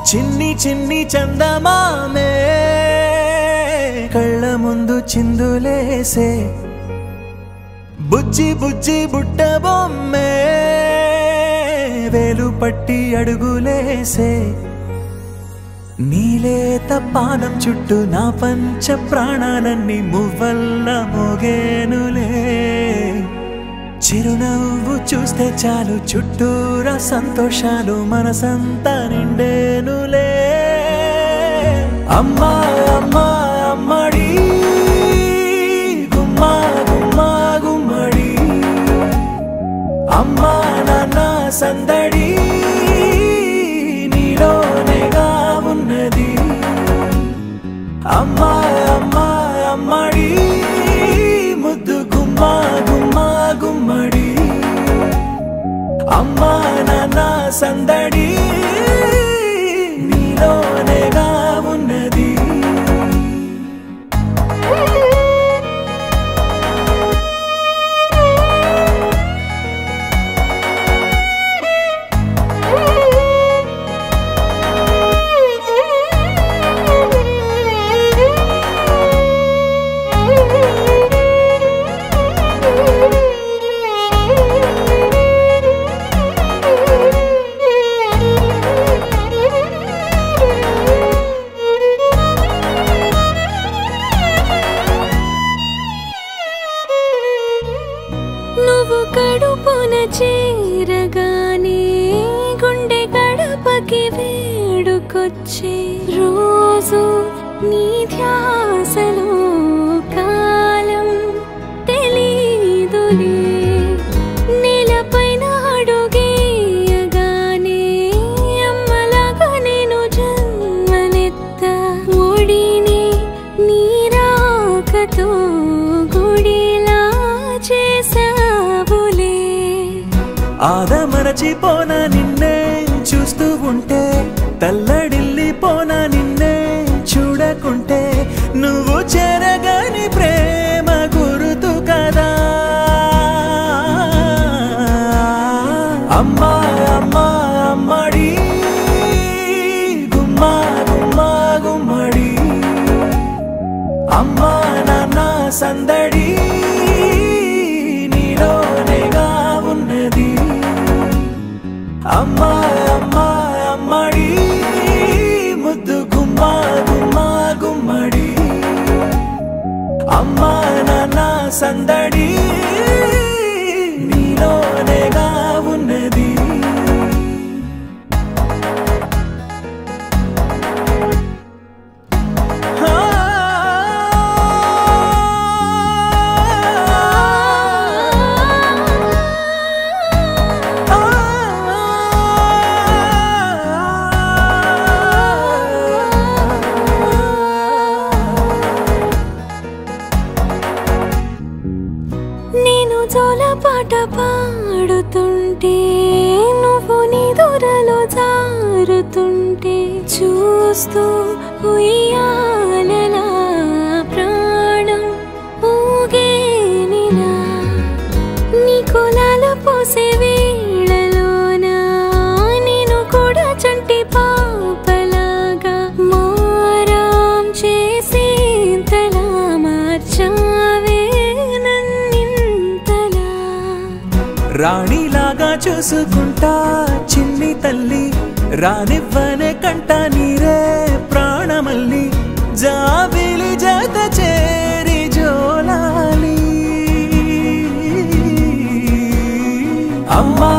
చిన్ని చిన్ని చందమామే కళ్ళ ముందు చిందులేసే బుజ్జి బుజ్జి బుట్ట బొమ్మే వేలు పట్టి అడుగులేసే నీలేత పానం చుట్టూ నా పంచ ప్రాణాలన్నీ మువ్వల్ల మోగేనులే చిరునవ్వు చూస్తే చాలు చుట్టూరా సంతోషాలు మనసంతా నిండేనులే అమ్మా అమ్మా అమ్మడి గుమ్మా గుమ్మా గుమ్మడి అమ్మా నాన్న సందడి నీలోనేగా ఉన్నది అమ్మా అమ్మా అమ్మడి ముద్దు గుమ్మా గుమ్మా గుమ్మడి అమ్మా నాన్న సందడి నీలోనేగా ఉన్నది నువ్వు కడుపున చేరగానే గుండె గడపకి వేడుకొచ్చే రోజు నీ ధ్యాసలో కాలం తెలీదులే నేలపైన అడుగేయగానే అమ్మలాగా నేను జన్మనెత్త ఒడిని నీ రాకతో గుడిలా చేసావులే ఆదమరచిపోనా నిన్నే చూస్తూ ఉంటే తల్లడిల్లిపోనా నిన్నే చూడకుంటే నువ్వు చెరగని ప్రేమ గురుతు కదా అమ్మా అమ్మా అమ్మడి గుమ్మా గుమ్మా గుమ్మడి అమ్మా నాన్న సందడి నీలోనేగా ఉన్నది అమ్మా అమ్మా అమ్మడి ముద్దు గుమ్మా గుమ్మా గుమ్మడి అమ్మా నాన్న సందడి నీలోనేగా ఉన్నది నేను జోలపాట పాడుతుంటే నువ్వు నిదురలో జారుతుంటే చూస్తూ ఉయ్యాలలా ప్రాణం ఊగేనిలా నీ కులాల పోసే వేళలోన నేను కూడా చంటి పాపలాగా మారాం చేసేంతలా మార్చావే రాణిలాగా చూసుకుంటా చిన్ని తల్లి రానివ్వనే కంట నీరే ప్రాణమల్లి జాబిలి జత చేరి జోలాలి అమ్మా